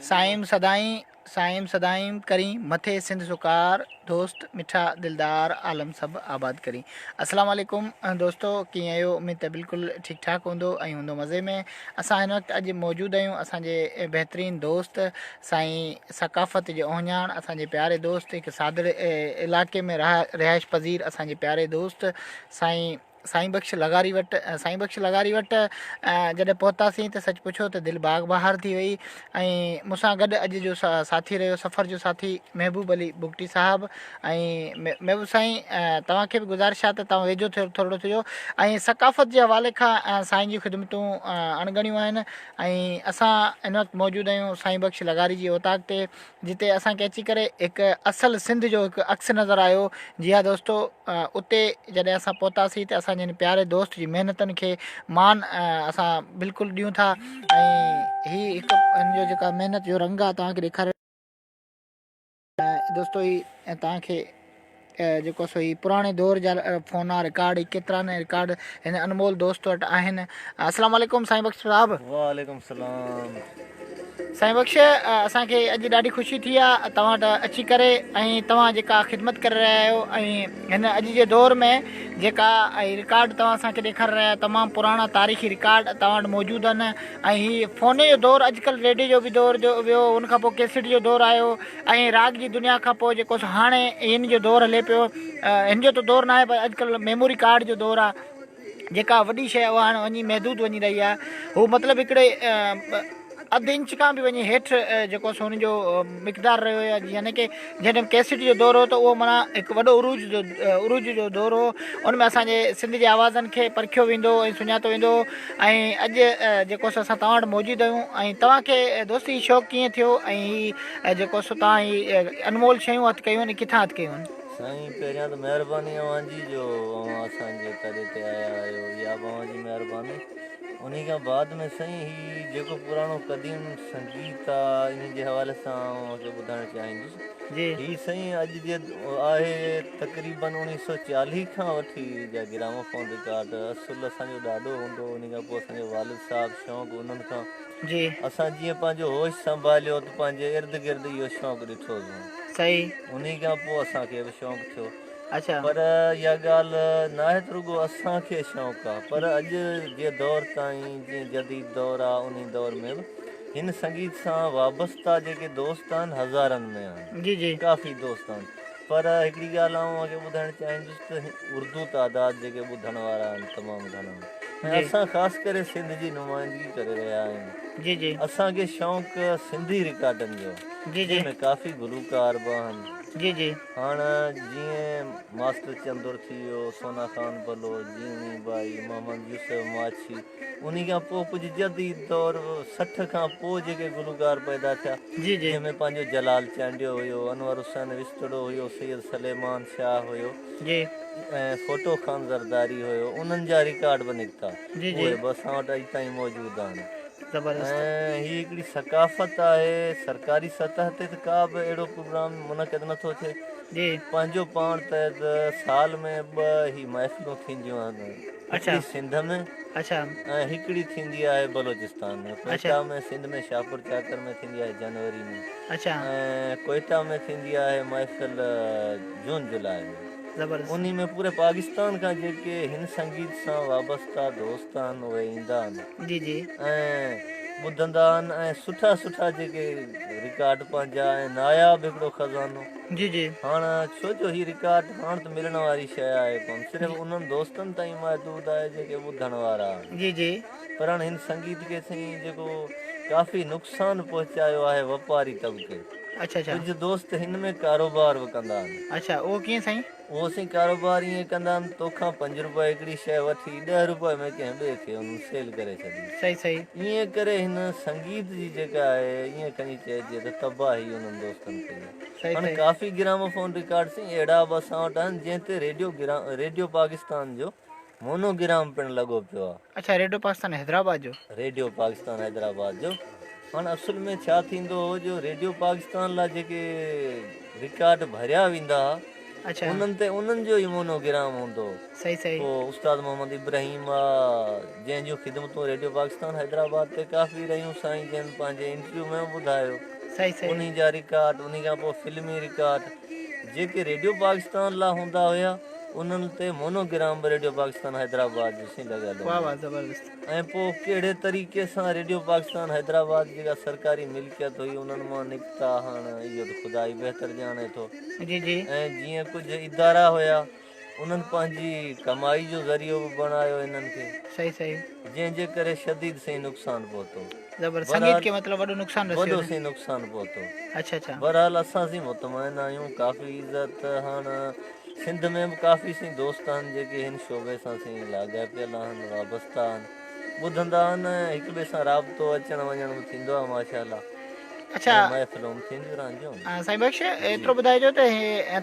साईं सदाईं करी मथे सिंध सुकार दोस्त मिठा दिलदार आलम सब आबाद करी। अस्सलाम वालेकुम दोस्तो, कीअं आहियो? उम्मीद त बिल्कुलु ठीकु ठाकु हूंदो ऐं हूंदो मज़े में। असां हिन वक़्तु अॼु मौजूदु आहियूं असांजे बहितरीनु दोस्त साईं सकाफ़त जे ओहञाण, असांजे प्यारे दोस्त, हिकु सादर इलाइक़े में रिहाइश पज़ीर असांजे प्यारे दोस्त साईं बख़्श लगारी वटि जॾहिं पहुतासीं त सच पुछो त दिलि बाग़ बहार थी वई। ऐं मूंसां गॾु अॼु जो साथी रहियो, सफ़र जो साथी महबूब अली बुगटी साहिबु। ऐं महबूब साईं, तव्हांखे बि गुज़ारिश आहे त तव्हां वेझो थोरो थियो। ऐं सकाफ़त जे हवाले खां साईं जूं ख़िदमतूं अणगणियूं आहिनि। ऐं असां हिन वक़्तु मौजूदु आहियूं साईं बख़्श लगारी जी ओताक ते, जिते असांखे अची करे हिकु असल सिंध जो हिकु अक्स नज़र आयो। जी हा दोस्तो, उते जॾहिं असां पहुतासीं त असांजे हिन प्यारे दोस्त जी महिनतुनि खे मान असां बिल्कुलु ॾियूं था। ऐं हीअ हिकु हिन जो जेका महिनत जो रंग आहे तव्हांखे ॾेखारे दोस्तो। ही तव्हांखे जेको सो ही पुराणे दौर जा फ़ोन आहे, रिकॉर्ड केतिरा न रिकॉर्ड हिन अनमोल दोस्त वटि आहिनि। अस्सलाम वालेकुम साईं बख़्श साहिबु। वालेकुम सलाम साईं बख़्श, असांखे अॼु ॾाढी ख़ुशी थी आहे तव्हां वटि अची करे। ऐं तव्हां जेका ख़िदमत करे रहिया आहियो ऐं हिन अॼु जे दौर में जेका रिकॉर्ड तव्हां असांखे ॾेखारे रहिया आहियो, तमामु पुराणा तारीख़ी रिकॉर्ड तव्हां वटि मौजूदु आहिनि। ऐं हीअ फ़ोन जो दौरु, अॼुकल्ह रेडियो जो बि दौरु जो वियो, उनखां पोइ कैसेट जो दौरु आयो, ऐं राग जी दुनिया खां पोइ जेको हाणे हिन जो दौरु हले पियो। हिन जो त दौरु न आहे, पर अॼुकल्ह मेमोरी कार्ड जो दौरु आहे। जेका वॾी शइ उहा हाणे वञी महदूद वञी रही आहे। हू मतिलबु हिकिड़े अधु इंच खां बि वञी हेठि जेको सो हुनजो मिक़दारु रहियो आहे। यानी की जॾहिं कैसेट जो दौरु हो त उहो माना हिकु वॾो उरूज जो दौरु हो। उन में असांजे सिंध जे आवाज़नि खे परखियो वेंदो ऐं सुञातो वेंदो। ऐं अॼु जेको सो असां तव्हां वटि मौजूदु आहियूं। ऐं तव्हांखे दोस्ती शौक़ु कीअं थियो ऐं हीअ जेको सो तव्हां हीअ अनमोल शयूं हथु कयूं आहिनि, किथां हथु कयूं आहिनि? साईं, पहिरियां त महिरबानी अव्हांजी जो असांजे तॾहिं ते आया आहियो, इहा बि अव्हांजी महिरबानी। उन खां बाद में साईं हीउ जेको पुराणो क़दीम संगीत आहे, इन जे हवाले सां मूंखे ॿुधाइणु चाहींदुसि। हीउ साईं अॼु जे आहे तक़रीबन 1940 खां वठी जा ग्रामोफोन रिकॉर्ड असुलु असांजो ॾाढो हूंदो। उन खां पोइ असांजो वालिद साहिबु शौक़ु उन्हनि खां असां जीअं पंहिंजो होश संभालियो त पंहिंजे इर्द गिर्द इहो शौक़ु ॾिठो। सही। उन खां पोइ असांखे बि शौक़ु थियो। अच्छा। पर इहा ॻाल्हि न आहे त रुॻो असांखे शौक़ु आहे, पर अॼु जे दौर ताईं जीअं जदीद दौरु आहे, उन दौर में बि हिन संगीत सां वाबस्ता जेके दोस्त आहिनि हज़ारनि में आहिनि, काफ़ी दोस्त आहिनि। पर हिकिड़ी ॻाल्हि आउं ॿुधाइणु चाहींदुसि त उर्दू तादाद जेके ॿुधण वारा आहिनि तमामु घणा। ऐं असां ख़ासि करे सिंध जी नुमाइंदगी करे रहिया आहियूं। असांखे शौक़ु सिंधी रिकॉर्डनि जो, जंहिंमें काफ़ी गुलूकार बि आहिनि। हाणे जीअं मास्टर चंदुर थी वियो, सोना ख़ान बलोच, जीवनी बाई, मोहम्मद यूसुफ माछी। उन खां पोइ कुझु जदीद दौरु 60 खां पोइ जेके गुलूकार पैदा थिया, जंहिंमें पंहिंजो जलाल चांडियो हुयो, अनवर हुसैन विस्तड़ो हुयो, सैयद सलेमान शाह हुयो, ऐं फोटो ख़ान ज़रदारी हुयो। उन्हनि जा रिकॉर्ड बि निकिता, उहे बि असां वटि अॼु ताईं मौजूदु आहिनि। ऐं हीअ हिकिड़ी सकाफ़त आहे। सरकारी सतह ते त का बि अहिड़ो प्रोग्राम मुनक़िद नथो थिए। पंहिंजो पाण त साल में 2 ही महफ़िलूं थींदियूं आहिनि, हिकिड़ी सिंध में ऐं हिकिड़ी थींदी आहे बलोचिस्तान में। कोयटा में सिंध में शाहपुर चाकर में थींदी आहे जनवरी में, ऐं कोयटा में थींदी आहे महफ़िल जून जुलाई में। उन में पूरे पाकिस्तान खां जेके हिन संगीत सां वाबस्ता दोस्त आहिनि उहे ईंदा आहिनि ऐं ॿुधंदा आहिनि। ऐं सुठा सुठा जेके रिकॉर्ड पंहिंजा ऐं नायाब हिकिड़ो खज़ानो। हाणे छो जो हीअ रिकॉर्ड हाणे त मिलण वारी शइ आहे कोन, सिर्फ़ु उन्हनि दोस्तनि ताईं महदूद आहे जेके ॿुधण वारा आहिनि। पर हाणे हिन संगीत खे साईं जेको काफ़ी नुक़सानु पहुचायो आहे वापारी तबिके। कुझु दोस्त हिन में कारोबार बि कंदा आहिनि। उहो कीअं साईं? उहो साईं कारोबार ईअं कंदा आहिनि, तोखां 5 रुपए हिकिड़ी शइ वठी 10 रुपए में कंहिं ॿिए खे उन्हनि सेल करे छॾी। ईअं करे हिन संगीत जी जेका आहे ईअं खणी चइजे त तबाही उन्हनि दोस्तनि कई। हाणे काफ़ी ग्रामोफोन रिकॉर्ड साईं अहिड़ा बि असां वटि आहिनि जंहिं ते रेडियो पाकिस्तान जो मोनोग्राम पिणु लॻो पियो आहे। रेडियो पाकिस्तान हैदराबाद जो? रेडियो पाकिस्तान हैदराबाद जो। हाणे असुल में छा थींदो हो जो रेडियो पाकिस्तान लाइ जेके रिकॉर्ड भरिया वेंदा अच्छा उन्हनि जो ई मोनोग्राम हूंदो। सही सही पोइ उस्ताद मोहम्मद इब्राहिम आहे जंहिंजूं ख़िदमतूं रेडियो पाकिस्तान हैदराबाद ते काफ़ी रहियूं साईं, जन पंहिंजे इंटरव्यू में ॿुधायो। सही सही उन्ही जा रिकॉर्ड, उन्ही खां पोइ फिल्मी रिकॉर्ड जेके रेडियो पाकिस्तान लाइ हूंदा हुया उन्हनि ते मोनोग्राम बि रेडियो पाकिस्तान हैदराबाद जो सी लॻियल वाह हूंदो। वाह ज़बरदस्त। ऐं पोइ कहिड़े तरीक़े सां रेडियो पाकिस्तान हैदराबाद जेका सरकारी मिल्कियत हुई उन्हनि मां निकिता, हाणे इहो त ख़ुदा ई बहितर ॼाणे थो। जी जी ऐं जीअं कुझु इदारा हुया उन्हनि पंहिंजी कमाई जो ज़रियो बि बणायो इन्हनि खे, सही सही जंहिंजे करे शदीद सां नुक़सानु पहुतो। ज़बरदस्त। संगीत बहरहाल के मतलब वॾो नुक़सानु वॾो रसियो सां नुक़सानु पहुतो। अच्छा अच्छा बहरहाल असां सी मुतमइन आहियूं, काफ़ी इज़त हाणे सिंध में बि काफ़ी सी दोस्त आहिनि जेके हिन शोबे सां सी लाॻापियल आहिनि, वाबस्ता आहिनि, ॿुधंदा आहिनि, हिक ॿिए सां राब्तो अचणु वञण बि थींदो आहे माशाअल्लाह। अच्छा ऐं महफ़िलूं बि थींदियूं रहंदियूं आहिनि। साईं बख्श एतिरो ॿुधाइजो त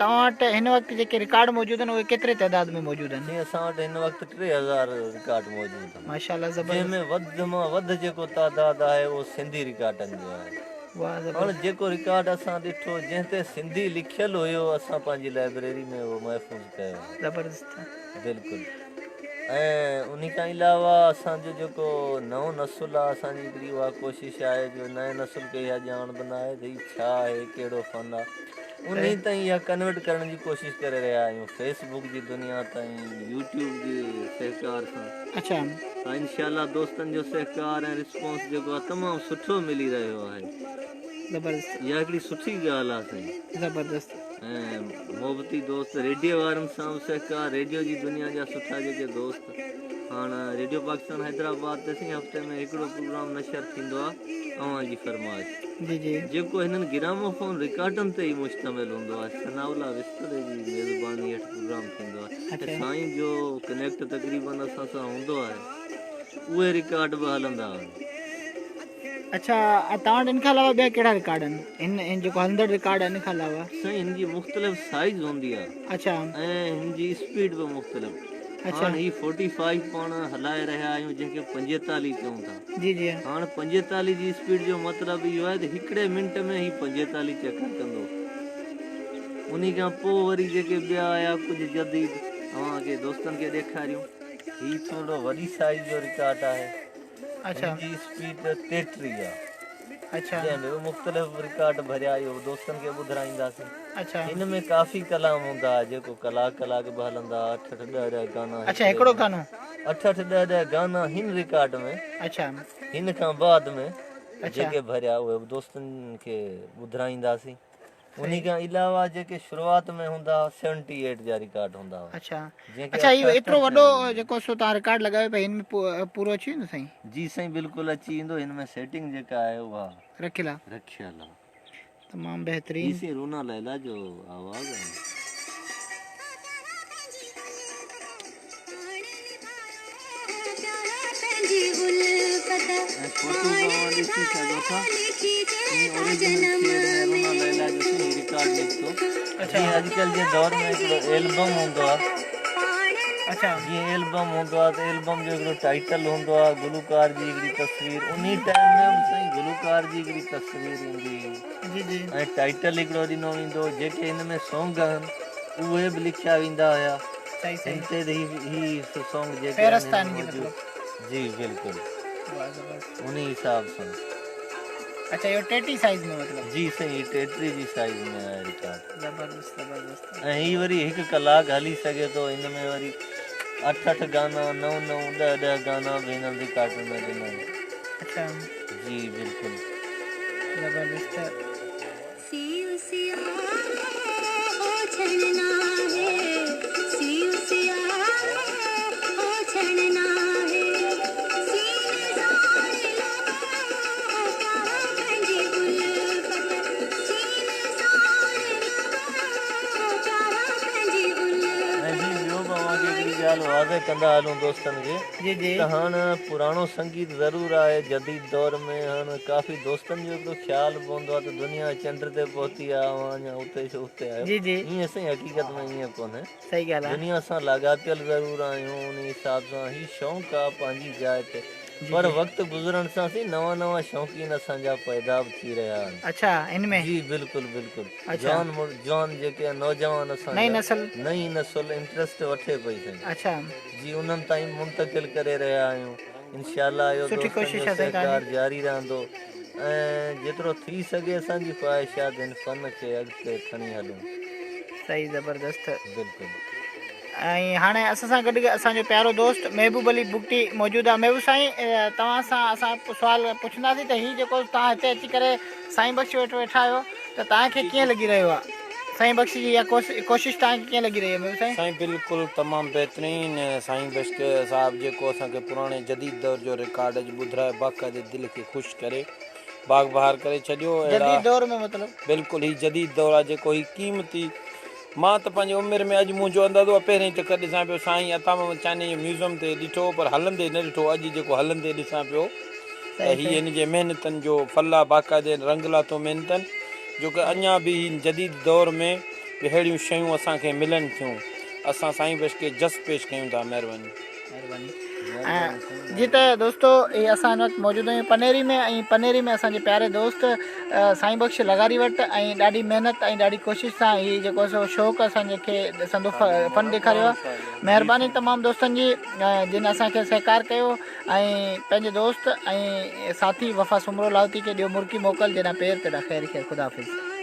तव्हां वटि हिन वक़्तु जेके रिकॉर्ड मौजूदु आहिनि उहे केतिरे तइदाद में मौजूदु आहिनि? जी असां वटि हिन वक़्तु 3000 रिकॉर्ड मौजूदु आहिनि, माशाअल्लाह ज़बरदस्त। जंहिंमें वधि मां वधि जेको तादाद आहे उहो सिंधी रिकॉर्डनि जो आहे। वाह हाणे ज़बरदस्त जेको रिकॉर्ड असां ॾिठो जंहिं ते सिंधी लिखियलु हुयो असां पंहिंजी लाइब्रेरी में उहो महफ़ूज़ कयो ज़बरदस्त। बिल्कुलु। ऐं उन खां अलावा असांजो जेको नओं नसुलु आहे असांजी हिकिड़ी उहा कोशिशि आहे जो नए नसुल खे इहा ॼाण बि न आहे त हीउ छा आहे, कहिड़ो फ़न आहे, उन ताईं इहा कन्वर्ट करण जी कोशिशि करे रहिया आहियूं, फेसबुक जी दुनिया ताईं, यूट्यूब जे सहकार सां। अच्छा हा इनशाअल्लाह दोस्तनि जो सहकार ऐं रिस्पॉन्स जेको आहे तमामु सुठो मिली रहियो आहे। ज़बरदस्त इहा हिकिड़ी सुठी ॻाल्हि आहे साईं। ज़बरदस्त। ऐं मोहबती दोस्त रेडियो वारनि सां बि सहकार, रेडियो जी दुनिया जा सुठा जेके दोस्त, हाणे रेडियो पाकिस्तान हैदराबाद ते साईं हफ़्ते में हिकिड़ो प्रोग्राम नशर थींदो आहे अव्हांजी फरमाइश, जी जी जेको हिननि गिरामोफोन रिकॉर्डनि ते ई मुश्तमिल हूंदो आहे। सनाउल्ला विस्परे जी मेज़बानी हेठि प्रोग्राम थींदो आहे ऐं अच्छा साईं जो कनेक्ट तक़रीबन असां सां हूंदो आहे, उहे रिकॉर्ड बि हलंदा आहिनि। अच्छा तव्हां वटि इन खां अलावा ॿिया कहिड़ा रिकॉर्ड आहिनि? इन जेको हलंदड़ रिकॉर्ड आहे इन खां अलावा? साईं हिन जी मुख़्तलिफ़ साइज़ हूंदी आहे अच्छा ऐं हिन जी स्पीड बि मुख़्तलिफ़। अच्छा हाणे ही 45 पाण हलाए रहिया आहियूं जंहिंखे 45 चऊं था। जी जी हाणे 45 जी स्पीड जो मतिलबु इहो आहे त हिकिड़े मिंट में ही 45 चकर कंदो। उन खां पोइ वरी जेके ॿिया आया कुझु जदीद तव्हांखे दोस्तनि खे ॾेखारियूं, ही थोरो वॾी साइज़ जो रिकॉर्ड आहे, अच्छा हिन जी स्पीड 33 आहे, अच्छा जंहिंमें बि मुख़्तलिफ़ रिकॉर्ड भरिया इहो दोस्तनि खे ॿुधाईंदासीं। अच्छा हिन में काफ़ी कलाम हूंदा जेको कलाक बि हलंदा, 8-8 ॾह गाना, अच्छा हिकिड़ो गानो 8-8 ॾह गाना हिन रिकॉर्ड में, अच्छा हिन खां बाद में अच्छा जेके भरिया उहे बि दोस्तनि खे ॿुधाईंदासीं। उन खां अलावा जेके शुरूआति में हूंदा 78 जा रिकॉर्ड हूंदा हुआ, अच्छा जंहिंखे अच्छा इहो 88 एतिरो वॾो चवंदा जेको सो तव्हां रिकॉर्ड लॻायो पिया हिन में पूरो अची वेंदो साईं? आहिनि। जी साईं बिल्कुलु अची वेंदो, हिन में सेटिंग जेका आहे उहा रखियलु आहे रखियल आहे। तमामु बहितरीनु। इसी रूना लैला जो आवाज़ आहे। फोटो तव्हां ॾिसी सघो था, ओरिजिनल शेर में रूना लैला जो सही रिकॉर्ड निकितो। जीअं अॼुकल्ह जे दौर में हिकिड़ो एल्बम हूंदो आहे, अच्छा जीअं एल्बम हूंदो आहे त एल्बम जो हिकिड़ो टाइटल हूंदो आहे, गुलूकार जी हिकिड़ी तस्वीर, उन टाइम में बि साईं गुलूकार जी हिकिड़ी तस्वीर ईंदी जी जी ऐं टाइटल हिकिड़ो ॾिनो वेंदो, जेके हिन में सॉन्ग आहिनि उहे बि लिखिया वेंदा हुया। सही हिन सही ते ही सॉन्ग जेके फ़हिरिस्त आहिनि आहे हिन हिन जी मौजूदु। जी बिल्कुलु वाह ज़बरदस्त। उन हिसाब सां। अच्छा इहो 33 साइज़ में मतिलबु? जी साईं 33 जी साइज़ में आहे रिकॉर्ड। ज़बरदस्त ज़बरदस्त। ऐं हीअ वरी 1 कलाक हली सघे थो, हिन में वरी 8-8 गाना, 9-9, 10-10 गाना बि हिन रिकॉर्ड में ॾिना आहिनि। अच्छा जी बिल्कुलु ज़बरदस्त। वाज़े कंदा हलूं दोस्तनि खे जी जी त हाणे पुराणो संगीत ज़रूरु आहे जदीद दौर में। हाणे काफ़ी दोस्तनि जो हिकिड़ो ख़्यालु पवंदो आहे त दुनिया चंड ते पहुती आहे, अञा उते उते आहियो। जी जी ईअं साईं हक़ीक़त में ईअं कोन्हे, सही ॻाल्हि आहे। दुनिया सां लाॻापियल ज़रूरु आहियूं। उन हिसाब सां ही शौक़ु आहे पंहिंजी जाइ ते, पर वक़्तु गुज़रण सां सी नवां नवां शौक़ीन असांजा पैदा बि थी रहिया आहिनि। अच्छा इनमें जी बिल्कुलु बिल्कुलु। अच्छा जवान जेके नौजवान नई असांजा नस्ल नई नस्ल इंट्रस्ट वठे पई साईं अच्छा जी उन्हनि ताईं मुंतक़िल करे रहिया आहियूं। इंशाअल्लाह इहो सुठी दोस्तनि कोशिशि जो आहे साईं सहकार तव्हांजी। जारी रहंदो ऐं जेतिरो थी सघे असांजी ख़्वाहिशात हिन फ़न खे अॻिते खणी हलूं। सही ज़बरदस्त। बिल्कुलु ऐं हाणे असां सां गॾु असांजो प्यारो दोस्त महबूब अली बुगटी मौजूदु आहे। महबूब साईं तव्हां सां असां सुवाल पुछंदासीं त हीउ जेको तव्हां हिते अची करे साईं बख़्श वटि वेठा आहियो त तव्हांखे कीअं लॻी रहियो आहे साईं बख़्श जी इहा कोशिशि तव्हांखे कीअं लॻी रही आहे महबूब साईं? साईं बिल्कुलु तमामु बहितरीन साईं बख़्श साहिबु जेको असांखे पुराणे जदीद दौर जो रिकॉर्ड अॼु ॿुधाए बाक़ाइदे दिलि खे ख़ुशि करे बाग बहार करे छॾियो। जदीद दौर में मतिलबु बिल्कुलु हीउ जदीद दौर आहे जेको हीउ क़ीमती मां त पंहिंजी उमिरि में अॼु मुंहिंजो अंदाज़ो आहे पहिरीं त कॾहिं ॾिसां पियो साईं अताम चांदनी जे म्यूज़ियम ते ॾिठो पर हलंदे न ॾिठो। अॼु जेको हलंदे ॾिसां पियो त हीअ हिन जे महिनतनि जो फल आहे बाक़ाइदे रंग लाथो महिनतनि जो की अञा बि जदीद दौर में बि अहिड़ियूं शयूं असांखे मिलनि थियूं। असां साईं बख़्श खे जस पेश कयूं था। महिरबानी महिरबानी। ऐं जी त दोस्तो इहे असां हिन वक़्तु मौजूदु आहियूं पनेरी में ऐं पनेरी में असांजे प्यारे दोस्त साईं बख़्श लगारी वटि ऐं ॾाढी महिनत ऐं ॾाढी कोशिशि सां हीउ जेको सो शौक़ु असांखे ॾिसंदो फन ॾेखारियो आहे। महिरबानी तमामु दोस्तनि जी जिन असांखे सहकार कयो ऐं पंहिंजे दोस्त ऐं साथी वफ़ा सुमरो लाहौती खे ॾियो मुर्की मोकल जॾहिं पेर ते ख़ैर ख़ैर ख़ुदा हाफ़िज़।